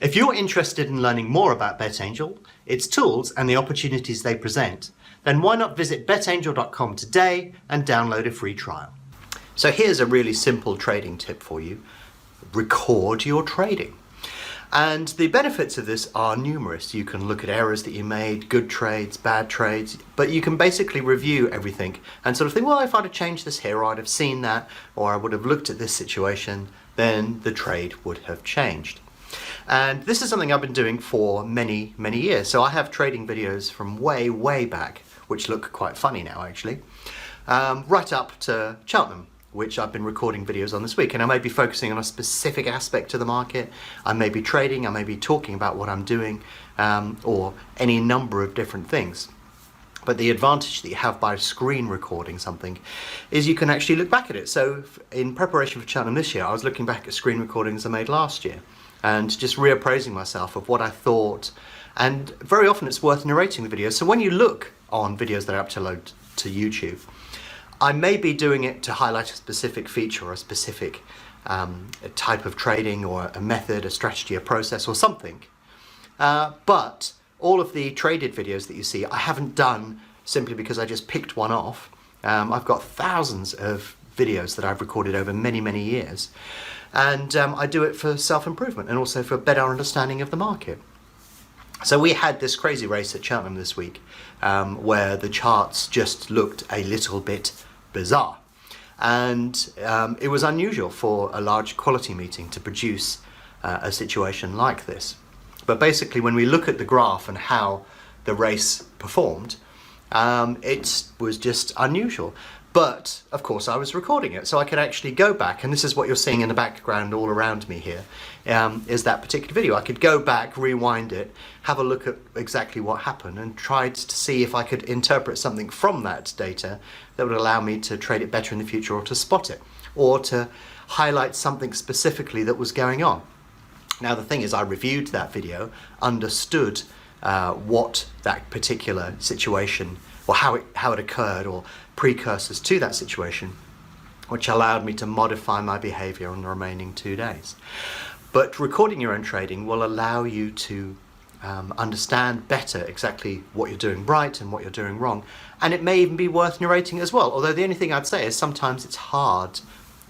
If you're interested in learning more about BetAngel, its tools and the opportunities they present, then why not visit betangel.com today and download a free trial. So here's a really simple trading tip for you. Record your trading. And the benefits of this are numerous. You can look at errors that you made, good trades, bad trades, but you can basically review everything and sort of think, well, if I'd have changed this here, or I'd have seen that, or I would have looked at this situation, then the trade would have changed. And this is something I've been doing for many, many years. So I have trading videos from way, way back, which look quite funny now actually, right up to Cheltenham, which I've been recording videos on this week. And I may be focusing on a specific aspect of the market. I may be trading, I may be talking about what I'm doing, or any number of different things. But the advantage that you have by screen recording something is you can actually look back at it. So in preparation for Cheltenham this year, I was looking back at screen recordings I made last year and just reappraising myself of what I thought. And very often it's worth narrating the video. So when you look on videos that are uploaded to YouTube, I may be doing it to highlight a specific feature or a specific type of trading or a method, a strategy, a process or something. But all of the traded videos that you see, I haven't done simply because I just picked one off. I've got thousands of videos that I've recorded over many, many years. And I do it for self-improvement and also for a better understanding of the market. So we had this crazy race at Cheltenham this week where the charts just looked a little bit bizarre. And it was unusual for a large quality meeting to produce a situation like this. But basically when we look at the graph and how the race performed, it was just unusual. But of course I was recording it, so I could actually go back, and this is what you're seeing in the background all around me here, is that particular video. I could go back, rewind it, have a look at exactly what happened and tried to see if I could interpret something from that data that would allow me to trade it better in the future, or to spot it, or to highlight something specifically that was going on. Now the thing is, I reviewed that video, understood what that particular situation, or how it occurred, or precursors to that situation, which allowed me to modify my behavior on the remaining 2 days. But recording your own trading will allow you to understand better exactly what you're doing right and what you're doing wrong. And it may even be worth narrating as well. Although the only thing I'd say is sometimes it's hard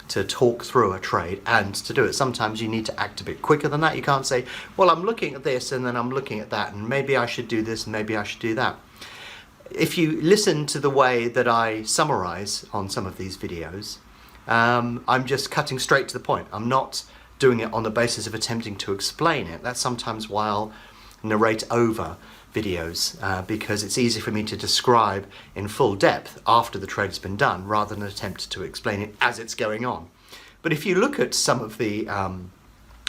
to talk through a trade and to do it. Sometimes you need to act a bit quicker than that. You can't say, well, I'm looking at this and then I'm looking at that and maybe I should do this and maybe I should do that. If you listen to the way that I summarize on some of these videos, I'm just cutting straight to the point. I'm not doing it on the basis of attempting to explain it. That's sometimes why I'll narrate over videos, because it's easy for me to describe in full depth after the trade's been done rather than attempt to explain it as it's going on. But if you look at some of the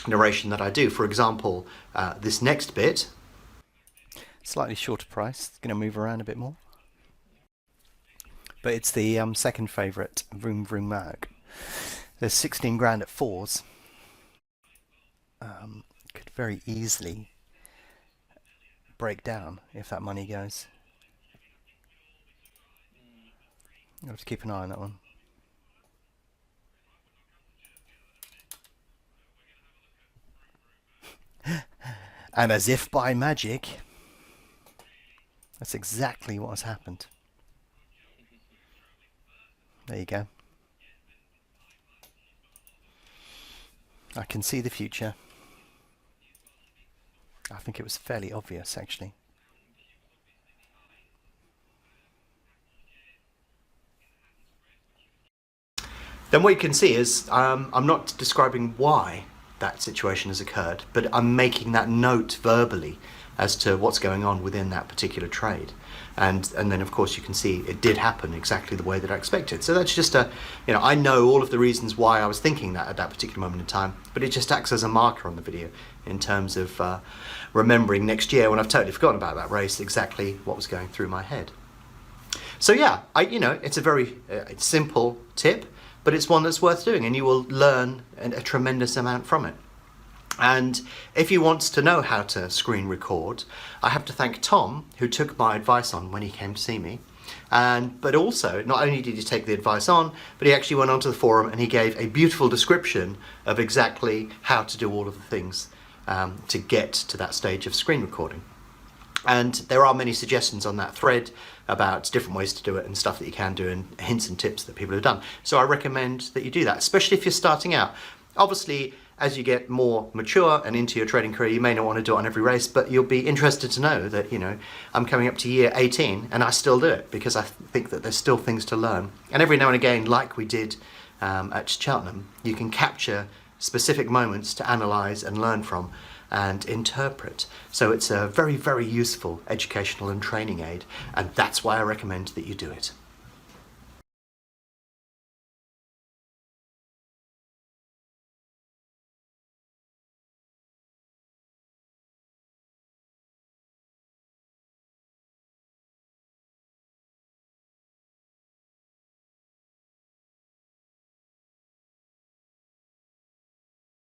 narration that I do, for example, this next bit, slightly shorter price, it's going to move around a bit more. But it's the second favourite, Vroom Vroom Mag. There's 16 grand at fours. Could very easily break down if that money goes. You'll have to keep an eye on that one. And as if by magic, that's exactly what has happened. There you go. I can see the future. I think it was fairly obvious actually. Then what you can see is I'm not describing why that situation has occurred, but I'm making that note verbally as to what's going on within that particular trade. And then of course you can see it did happen exactly the way that I expected. So that's just I know all of the reasons why I was thinking that at that particular moment in time, but it just acts as a marker on the video in terms of remembering next year when I've totally forgotten about that race exactly what was going through my head. So yeah, it's a very simple tip, but it's one that's worth doing and you will learn a tremendous amount from it. And if you want to know how to screen record, I have to thank Tom, who took my advice on when he came to see me. But also, not only did he take the advice on, but he actually went onto the forum and he gave a beautiful description of exactly how to do all of the things to get to that stage of screen recording. And there are many suggestions on that thread about different ways to do it and stuff that you can do and hints and tips that people have done. So I recommend that you do that, especially if you're starting out. Obviously, as you get more mature and into your trading career, you may not want to do it on every race, but you'll be interested to know that, you know, I'm coming up to year 18 and I still do it because I think that there's still things to learn. And every now and again, like we did at Cheltenham, you can capture specific moments to analyse and learn from and interpret. So it's a very, very useful educational and training aid, and that's why I recommend that you do it.